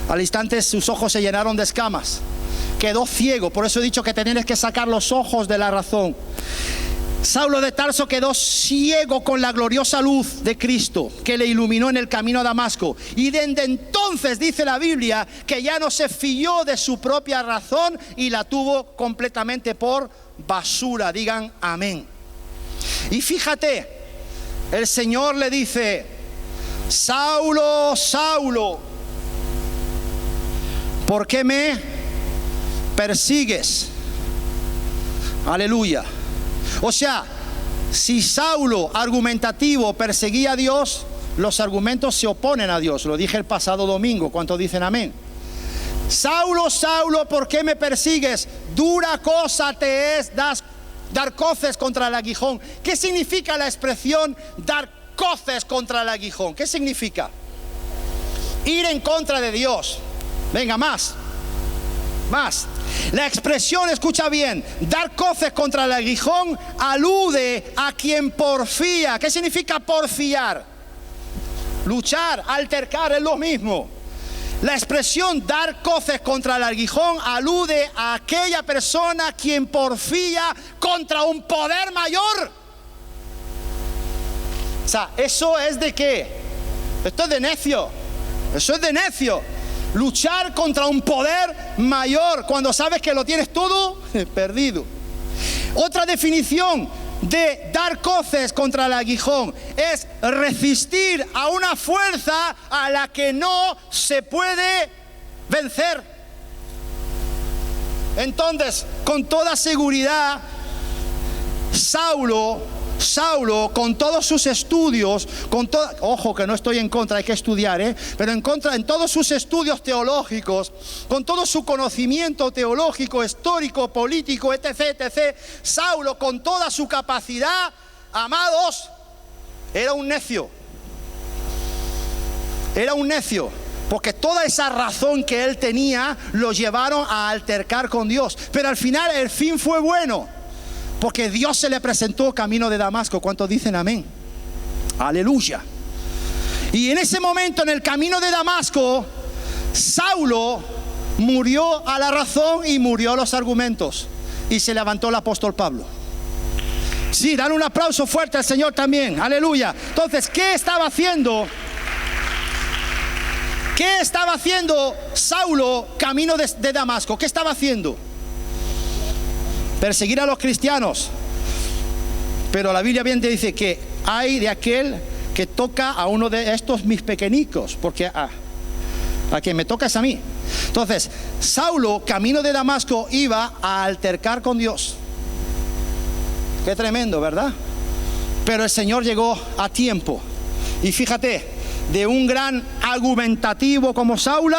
Al instante sus ojos se llenaron de escamas. Quedó ciego, por eso he dicho que tienes que sacar los ojos de la razón. Saulo de Tarso quedó ciego con la gloriosa luz de Cristo que le iluminó en el camino a Damasco. Y desde entonces dice la Biblia que ya no se fió de su propia razón y la tuvo completamente por basura. Digan amén. Y fíjate, el Señor le dice: Saulo, Saulo, ¿por qué me persigues? Aleluya. O sea, si Saulo, argumentativo, perseguía a Dios, los argumentos se oponen a Dios. Lo dije el pasado domingo. ¿Cuántos dicen amén? Saulo, Saulo, ¿por qué me persigues? Dura cosa te es dar coces contra el aguijón. ¿Qué significa la expresión dar coces contra el aguijón? ¿Qué significa? Ir en contra de Dios. Venga, más. La expresión, escucha bien, dar coces contra el aguijón alude a quien porfía. ¿Qué significa porfiar? Luchar, altercar, es lo mismo. La expresión dar coces contra el aguijón alude a aquella persona quien porfía contra un poder mayor. O sea, ¿eso es de qué? Esto es de necio. Eso es de necio. Luchar contra un poder mayor cuando sabes que lo tienes todo perdido. Otra definición de dar coces contra el aguijón es resistir a una fuerza a la que no se puede vencer. Entonces, con toda seguridad, Saulo, con todos sus estudios, ojo que no estoy en contra, hay que estudiar, pero en todos sus estudios teológicos, con todo su conocimiento teológico, histórico, político, etc., Saulo, con toda su capacidad, amados, era un necio. Era un necio, porque toda esa razón que él tenía lo llevaron a altercar con Dios. Pero al final el fin fue bueno, porque Dios se le presentó camino de Damasco. ¿Cuántos dicen amén? Aleluya. Y en ese momento, en el camino de Damasco, Saulo murió a la razón y murió a los argumentos. Y se levantó el apóstol Pablo. Sí, dan un aplauso fuerte al Señor también. Aleluya. Entonces, ¿qué estaba haciendo? ¿Qué estaba haciendo Saulo camino de Damasco? ¿Qué estaba haciendo? Perseguir a los cristianos. Pero la Biblia bien te dice que hay de aquel que toca a uno de estos mis pequeñicos, porque a quien me toca es a mí. Entonces, Saulo, camino de Damasco, iba a altercar con Dios. Qué tremendo, ¿verdad? Pero el Señor llegó a tiempo. Y fíjate, de un gran argumentativo como Saulo,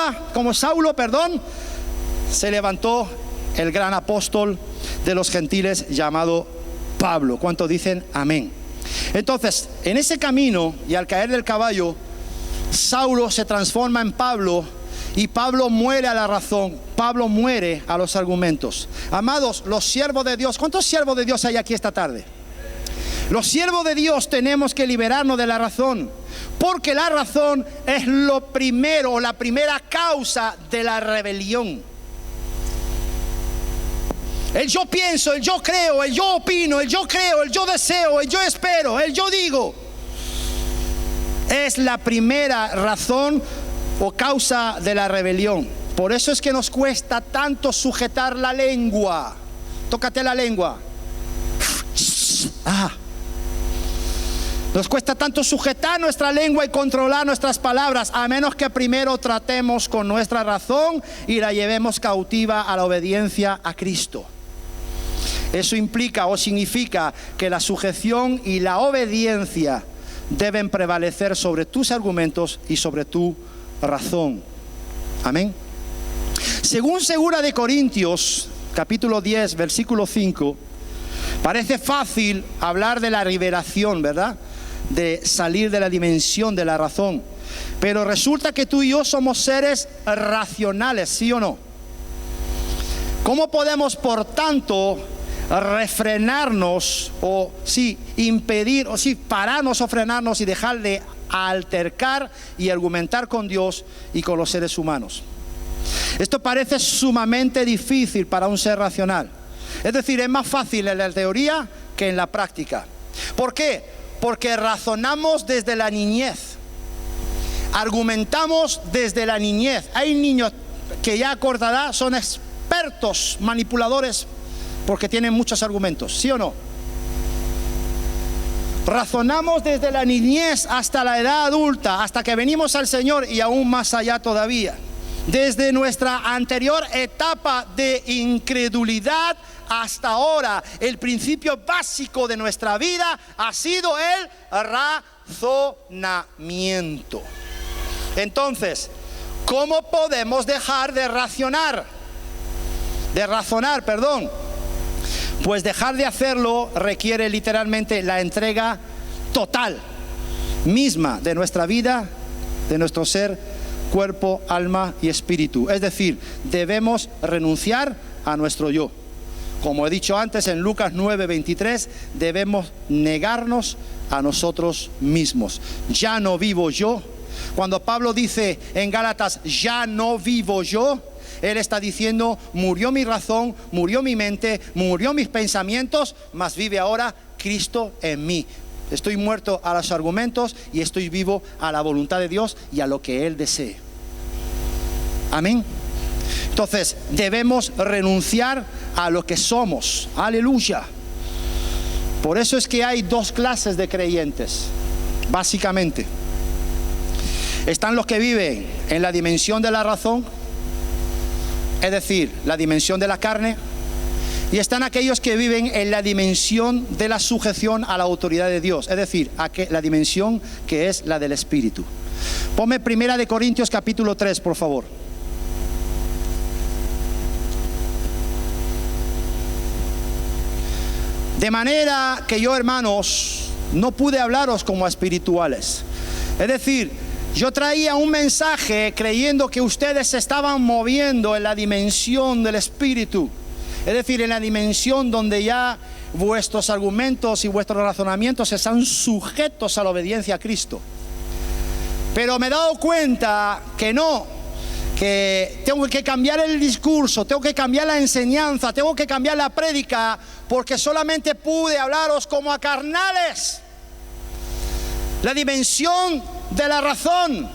se levantó el gran apóstol de los gentiles llamado Pablo. ¿Cuántos dicen amén? Entonces, en ese camino y al caer del caballo, Saulo se transforma en Pablo y Pablo muere a la razón. Pablo muere a los argumentos. Amados, los siervos de Dios, ¿cuántos siervos de Dios hay aquí esta tarde? Los siervos de Dios tenemos que liberarnos de la razón, porque la razón es lo primero, la primera causa de la rebelión. El yo pienso, el yo creo, el yo opino, el yo creo, el yo deseo, el yo espero, el yo digo, es la primera razón o causa de la rebelión. Por eso es que nos cuesta tanto sujetar la lengua. Tócate la lengua. Nos cuesta tanto sujetar nuestra lengua y controlar nuestras palabras, a menos que primero tratemos con nuestra razón y la llevemos cautiva a la obediencia a Cristo. Eso implica o significa que la sujeción y la obediencia deben prevalecer sobre tus argumentos y sobre tu razón. Amén. Según 2 Corintios, capítulo 10, versículo 5, parece fácil hablar de la liberación, ¿verdad? De salir de la dimensión de la razón. Pero resulta que tú y yo somos seres racionales, ¿sí o no? ¿Cómo podemos, por tanto, refrenarnos o impedir o pararnos o frenarnos y dejar de altercar y argumentar con Dios y con los seres humanos? Esto parece sumamente difícil para un ser racional. Es decir, es más fácil en la teoría que en la práctica. ¿Por qué? Porque razonamos desde la niñez, argumentamos desde la niñez. Hay niños que ya a corta edad son expertos manipuladores porque tienen muchos argumentos, ¿sí o no? Razonamos desde la niñez hasta la edad adulta, hasta que venimos al Señor y aún más allá todavía. Desde nuestra anterior etapa de incredulidad hasta ahora, el principio básico de nuestra vida ha sido el razonamiento. Entonces, ¿cómo podemos dejar de razonar? Pues dejar de hacerlo requiere literalmente la entrega total misma de nuestra vida, de nuestro ser, cuerpo, alma y espíritu. Es decir, debemos renunciar a nuestro yo. Como he dicho antes en Lucas 9:23, debemos negarnos a nosotros mismos. Ya no vivo yo. Cuando Pablo dice en Gálatas, ya no vivo yo, él está diciendo, murió mi razón, murió mi mente, murió mis pensamientos, mas vive ahora Cristo en mí. Estoy muerto a los argumentos y estoy vivo a la voluntad de Dios y a lo que Él desee. Amén. Entonces, debemos renunciar a lo que somos. Aleluya. Por eso es que hay dos clases de creyentes, básicamente. Están los que viven en la dimensión de la razón, es decir, la dimensión de la carne, y están aquellos que viven en la dimensión de la sujeción a la autoridad de Dios, es decir, la dimensión que es la del Espíritu. Ponme 1 Corintios capítulo 3, por favor. De manera que yo, hermanos, no pude hablaros como a espirituales. Es decir, yo traía un mensaje creyendo que ustedes se estaban moviendo en la dimensión del Espíritu. Es decir, en la dimensión donde ya vuestros argumentos y vuestros razonamientos están sujetos a la obediencia a Cristo. Pero me he dado cuenta que no, que tengo que cambiar el discurso, tengo que cambiar la enseñanza, tengo que cambiar la prédica, porque solamente pude hablaros como a carnales. La dimensión de la razón,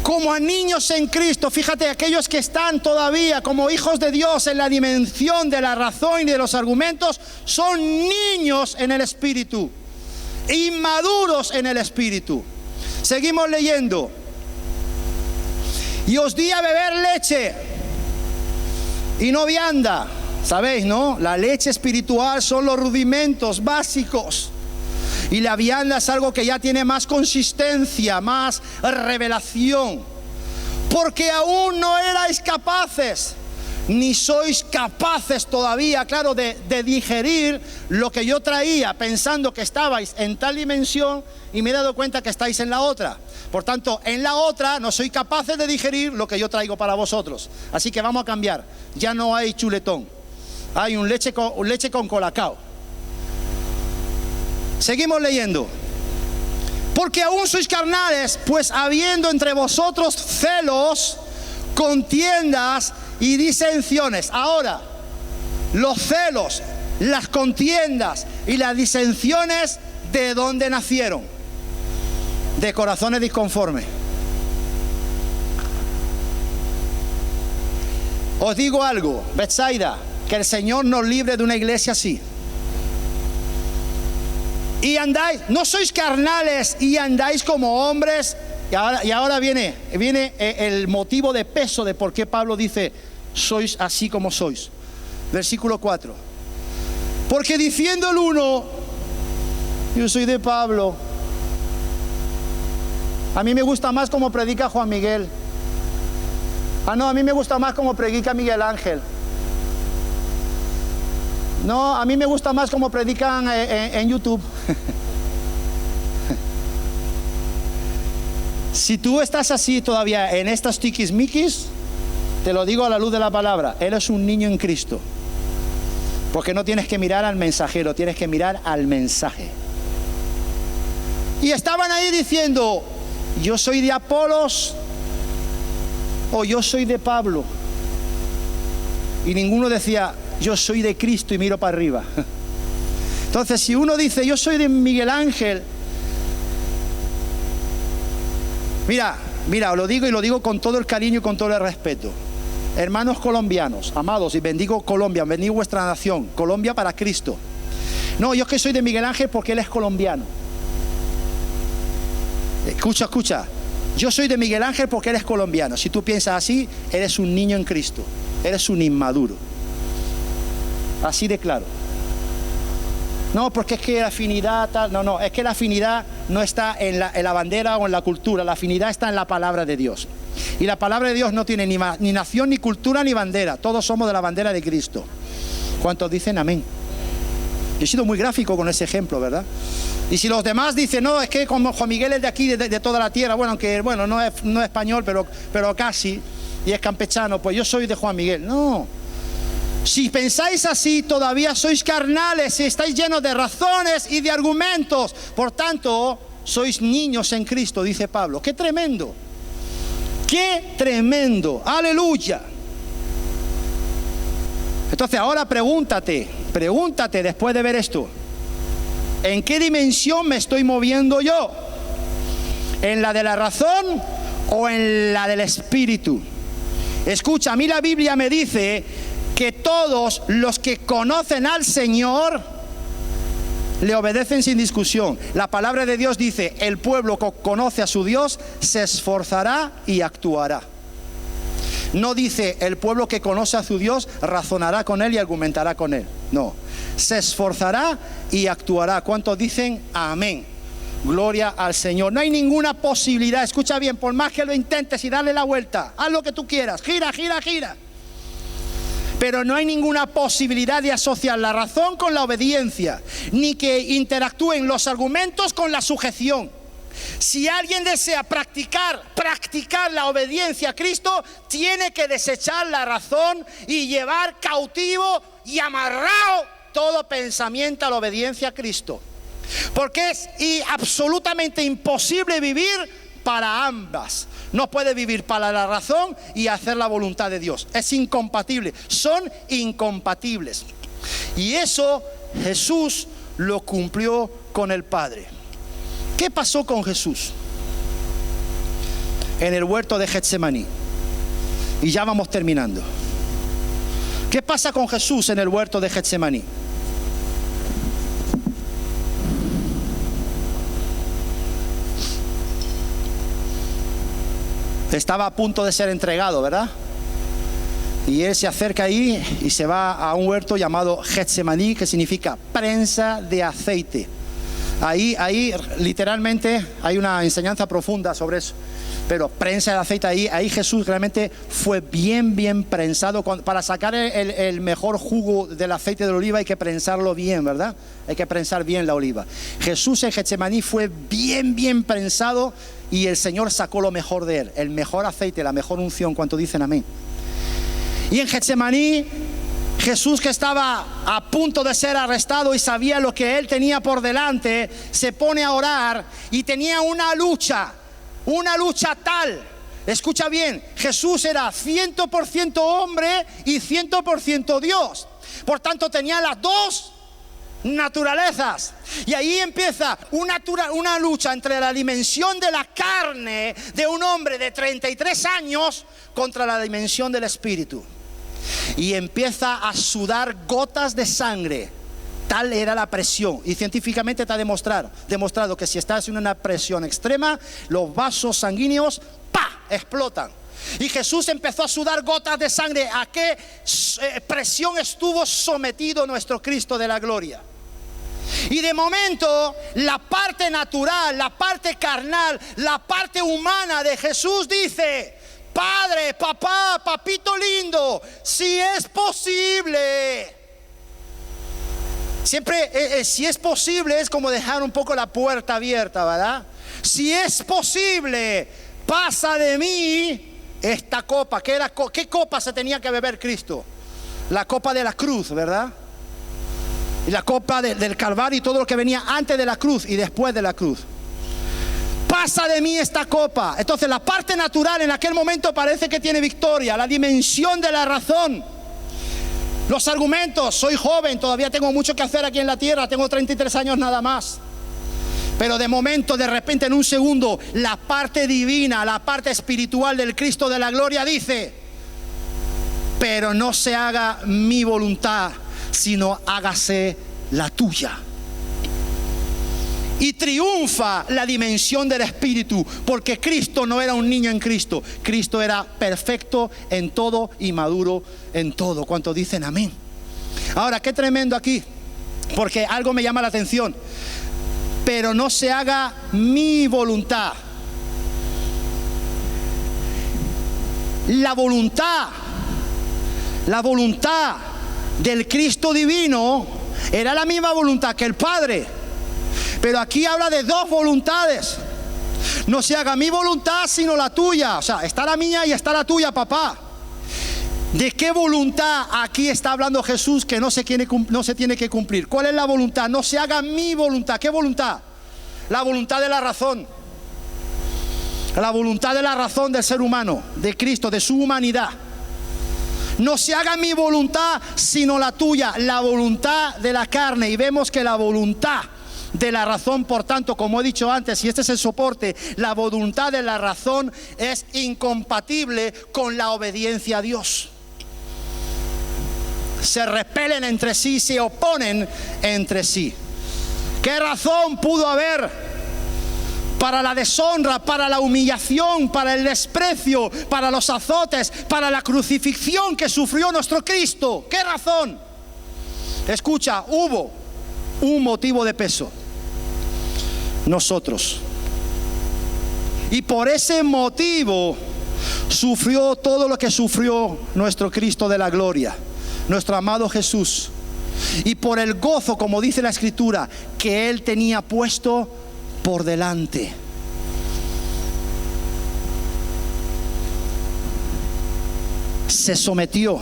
como a niños en Cristo. Fíjate, aquellos que están todavía como hijos de Dios en la dimensión de la razón y de los argumentos, son niños en el Espíritu, inmaduros en el Espíritu. Seguimos leyendo. Y os di a beber leche y no vianda. ¿Sabéis, no? La leche espiritual son los rudimentos básicos. Y la vianda es algo que ya tiene más consistencia, más revelación. Porque aún no erais capaces, ni sois capaces todavía, claro, de digerir lo que yo traía, pensando que estabais en tal dimensión y me he dado cuenta que estáis en la otra. Por tanto, en la otra no sois capaces de digerir lo que yo traigo para vosotros. Así que vamos a cambiar. Ya no hay chuletón, hay un leche con colacao. Seguimos leyendo. Porque aún sois carnales, pues habiendo entre vosotros celos, contiendas y disensiones. Ahora, los celos, las contiendas y las disensiones, ¿de dónde nacieron? De corazones disconformes. Os digo algo, Betsaida, que el Señor nos libre de una iglesia así. y andáis, no sois carnales y andáis como hombres. Y ahora viene el motivo de peso de por qué Pablo dice, sois así como sois. Versículo 4. Porque diciendo el uno, yo soy de Pablo, a mí me gusta más como predica Juan Miguel. No, a mí me gusta más como predica Miguel Ángel. No, a mí me gusta más como predican en YouTube. Si tú estás así todavía en estas tiquismiquis, te lo digo a la luz de la palabra, eres un niño en Cristo. Porque no tienes que mirar al mensajero, tienes que mirar al mensaje. Y estaban ahí diciendo, yo soy de Apolos o yo soy de Pablo. Y ninguno decía, yo soy de Cristo y miro para arriba. Entonces, si uno dice, yo soy de Miguel Ángel, mira, os lo digo y lo digo con todo el cariño y con todo el respeto. Hermanos colombianos, amados, y bendigo Colombia, bendigo vuestra nación, Colombia para Cristo. No, yo es que soy de Miguel Ángel porque él es colombiano. Escucha, yo soy de Miguel Ángel porque él es colombiano. Si tú piensas así, eres un niño en Cristo, eres un inmaduro. Así de claro. No, porque es que la afinidad tal, no, es que la afinidad no está en la bandera o en la cultura, la afinidad está en la palabra de Dios. Y la palabra de Dios no tiene ni nación, ni cultura, ni bandera. Todos somos de la bandera de Cristo. ¿Cuántos dicen amén? Yo he sido muy gráfico con ese ejemplo, ¿verdad? Y si los demás dicen, no, es que como Juan Miguel es de aquí, de toda la tierra, bueno, aunque no es español, pero casi, y es campechano, pues yo soy de Juan Miguel. No. Si pensáis así, todavía sois carnales y estáis llenos de razones y de argumentos. Por tanto, sois niños en Cristo, dice Pablo. ¡Qué tremendo! ¡Qué tremendo! ¡Aleluya! Entonces ahora pregúntate después de ver esto, ¿en qué dimensión me estoy moviendo yo? ¿En la de la razón o en la del espíritu? Escucha, a mí la Biblia me dice que todos los que conocen al Señor le obedecen sin discusión. La palabra de Dios dice, el pueblo que conoce a su Dios se esforzará y actuará. No dice, el pueblo que conoce a su Dios razonará con él y argumentará con él. No, se esforzará y actuará. ¿Cuántos dicen amén? Gloria al Señor. No hay ninguna posibilidad, escucha bien, por más que lo intentes y darle la vuelta, haz lo que tú quieras, gira. Pero no hay ninguna posibilidad de asociar la razón con la obediencia, ni que interactúen los argumentos con la sujeción. Si alguien desea practicar la obediencia a Cristo, tiene que desechar la razón y llevar cautivo y amarrado todo pensamiento a la obediencia a Cristo. Porque es absolutamente imposible vivir para ambas. No puede vivir para la razón y hacer la voluntad de Dios. Es incompatible, son incompatibles. Y eso Jesús lo cumplió con el Padre. ¿Qué pasó con Jesús en el huerto de Getsemaní? Y ya vamos terminando. ¿Qué pasa con Jesús en el huerto de Getsemaní? Estaba a punto de ser entregado, ¿verdad? Y él se acerca ahí y se va a un huerto llamado Getsemaní, que significa prensa de aceite. Ahí literalmente hay una enseñanza profunda sobre eso. Pero prensa de aceite, ahí Jesús realmente fue bien prensado. Para sacar el mejor jugo del aceite de la oliva hay que prensarlo bien, ¿verdad? Hay que prensar bien la oliva. Jesús en Getsemaní fue bien prensado y el Señor sacó lo mejor de él, el mejor aceite, la mejor unción. ¿Cuánto dicen amén? Y en Getsemaní, Jesús, que estaba a punto de ser arrestado y sabía lo que él tenía por delante, se pone a orar y tenía una lucha tal. Escucha bien, Jesús era 100% hombre y 100% Dios. Por tanto tenía las dos naturalezas. Y ahí empieza una lucha entre la dimensión de la carne de un hombre de 33 años contra la dimensión del espíritu. Y empieza a sudar gotas de sangre tal era la presión. Y científicamente está demostrado que si estás en una presión extrema, los vasos sanguíneos explotan. Y Jesús empezó a sudar gotas de sangre. ¿A qué presión estuvo sometido nuestro Cristo de la gloria? Y de momento la parte natural, la parte carnal, la parte humana de Jesús dice: Padre, papá, papito lindo, si es posible. Siempre si es posible es como dejar un poco la puerta abierta, ¿verdad? Si es posible, pasa de mí esta copa. ¿Qué copa se tenía que beber Cristo? La copa de la cruz, ¿verdad? Y la copa del Calvario y todo lo que venía antes de la cruz y después de la cruz. Pasa de mí esta copa. Entonces la parte natural en aquel momento parece que tiene victoria. La dimensión de la razón, los argumentos: soy joven, todavía tengo mucho que hacer aquí en la tierra, tengo 33 años nada más. Pero de momento, de repente, en un segundo, la parte divina, la parte espiritual del Cristo de la gloria dice: pero no se haga mi voluntad, sino hágase la tuya. Y triunfa la dimensión del Espíritu, porque Cristo no era un niño en Cristo. Cristo era perfecto en todo y maduro en todo. ¿Cuántos dicen amén? Ahora, qué tremendo aquí, porque algo me llama la atención. Pero no se haga mi voluntad. La voluntad del Cristo divino era la misma voluntad que el Padre. Pero aquí habla de dos voluntades. No se haga mi voluntad sino la tuya. O sea, está la mía y está la tuya, papá. ¿De qué voluntad aquí está hablando Jesús que no se tiene que cumplir? ¿Cuál es la voluntad? No se haga mi voluntad. ¿Qué voluntad? La voluntad de la razón. La voluntad de la razón del ser humano, de Cristo, de su humanidad. No se haga mi voluntad sino la tuya, la voluntad de la carne. Y vemos que la voluntad de la razón, por tanto, como he dicho antes, y este es el soporte, la voluntad de la razón es incompatible con la obediencia a Dios. Se repelen entre sí, se oponen entre sí. ¿Qué razón pudo haber para la deshonra, para la humillación, para el desprecio, para los azotes, para la crucifixión que sufrió nuestro Cristo? ¿Qué razón? Escucha, hubo un motivo de peso: nosotros. Y por ese motivo sufrió todo lo que sufrió nuestro Cristo de la gloria, nuestro amado Jesús. Y por el gozo, como dice la Escritura, que Él tenía puesto por delante. Se sometió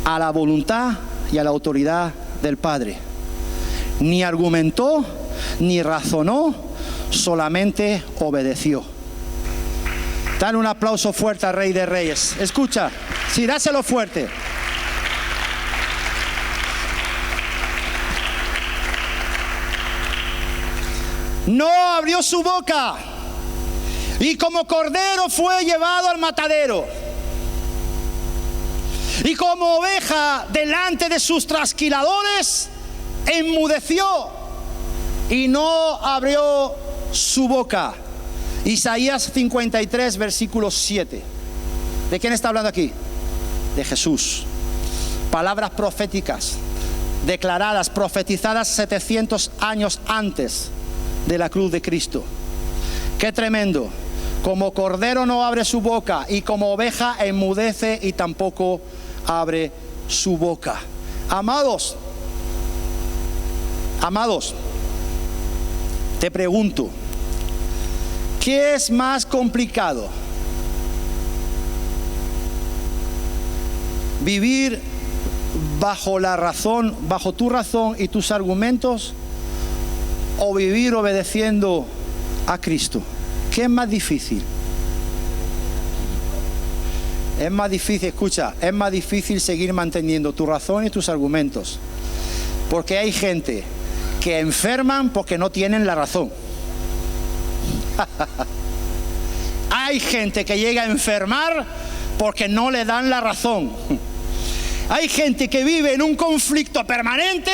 a la voluntad y a la autoridad del Padre. Ni argumentó, ni razonó, solamente obedeció. Dale un aplauso fuerte al Rey de Reyes. Escucha, sí, dáselo fuerte. No abrió su boca, y como cordero fue llevado al matadero, y como oveja delante de sus trasquiladores enmudeció y no abrió su boca. Isaías 53, versículo 7. ¿De quién está hablando aquí? De Jesús. Palabras proféticas declaradas, profetizadas 700 años antes de la cruz de Cristo. Qué tremendo. Como cordero no abre su boca, y como oveja enmudece y tampoco abre su boca. Amados, te pregunto, ¿qué es más complicado? ¿Vivir bajo la razón, bajo tu razón y tus argumentos, o vivir obedeciendo a Cristo? ¿Qué es más difícil? Es más difícil, escucha, es más difícil seguir manteniendo tu razón y tus argumentos, porque hay gente que enferman porque no tienen la razón. Hay gente que llega a enfermar porque no le dan la razón. Hay gente que vive en un conflicto permanente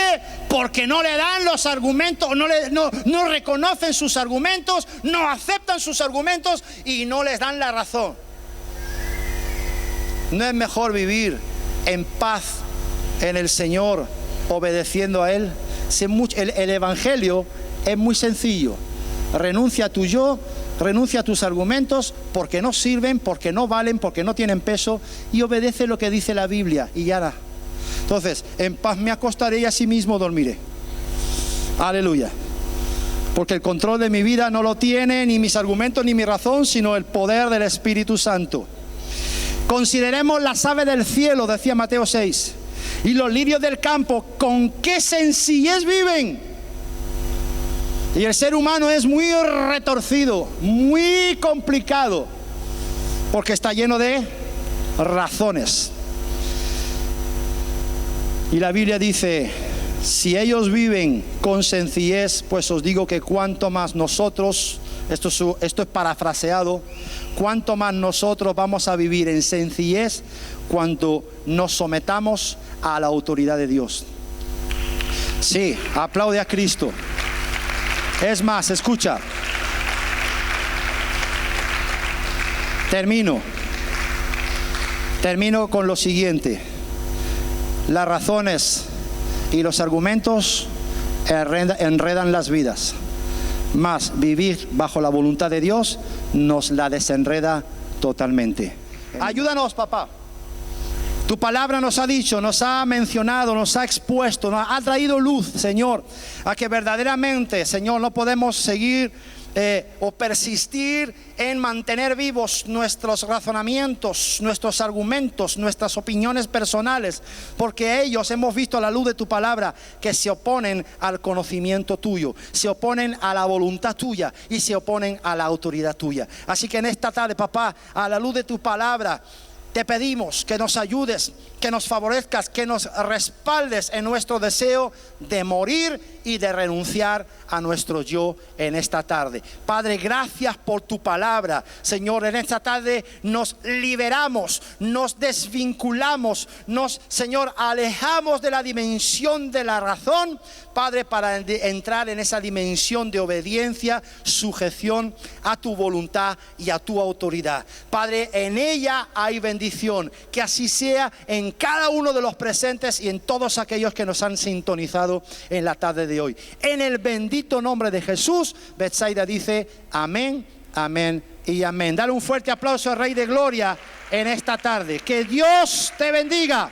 porque no le dan los argumentos, no reconocen sus argumentos, no aceptan sus argumentos y no les dan la razón. ¿No es mejor vivir en paz en el Señor, obedeciendo a Él? El Evangelio es muy sencillo. Renuncia a tu yo, renuncia a tus argumentos porque no sirven, porque no valen, porque no tienen peso, y obedece lo que dice la Biblia y ya está. Entonces, en paz me acostaré y asimismo dormiré. Aleluya. Porque el control de mi vida no lo tiene ni mis argumentos ni mi razón, sino el poder del Espíritu Santo. Consideremos las aves del cielo, decía Mateo 6, y los lirios del campo, con qué sencillez viven. Y el ser humano es muy retorcido, muy complicado, porque está lleno de razones. Y la Biblia dice, si ellos viven con sencillez, pues os digo que cuanto más nosotros, esto es parafraseado, cuanto más nosotros vamos a vivir en sencillez cuando nos sometamos a la autoridad de Dios. Sí, aplaude a Cristo. Es más, escucha. Termino con lo siguiente. Las razones y los argumentos enredan las vidas, mas vivir bajo la voluntad de Dios nos la desenreda totalmente. Ayúdanos, papá. Tu palabra nos ha dicho, nos ha mencionado, nos ha expuesto, nos ha traído luz, Señor, a que verdaderamente, Señor, no podemos seguir o persistir en mantener vivos nuestros razonamientos, nuestros argumentos, nuestras opiniones personales, porque ellos hemos visto a la luz de tu palabra que se oponen al conocimiento tuyo, se oponen a la voluntad tuya y se oponen a la autoridad tuya. Así que en esta tarde, papá, a la luz de tu palabra, te pedimos que nos ayudes, que nos favorezcas, que nos respaldes en nuestro deseo de morir y de renunciar a nuestro yo en esta tarde. Padre, gracias por tu palabra. Señor, en esta tarde nos liberamos, nos desvinculamos, Señor, alejamos de la dimensión de la razón, Padre, para entrar en esa dimensión de obediencia, sujeción a tu voluntad y a tu autoridad. Padre, en ella hay bendición. Que así sea en cada uno de los presentes y en todos aquellos que nos han sintonizado en la tarde de hoy. En el bendito nombre de Jesús, Betsaida dice amén, amén y amén. Dale un fuerte aplauso al Rey de Gloria en esta tarde. Que Dios te bendiga.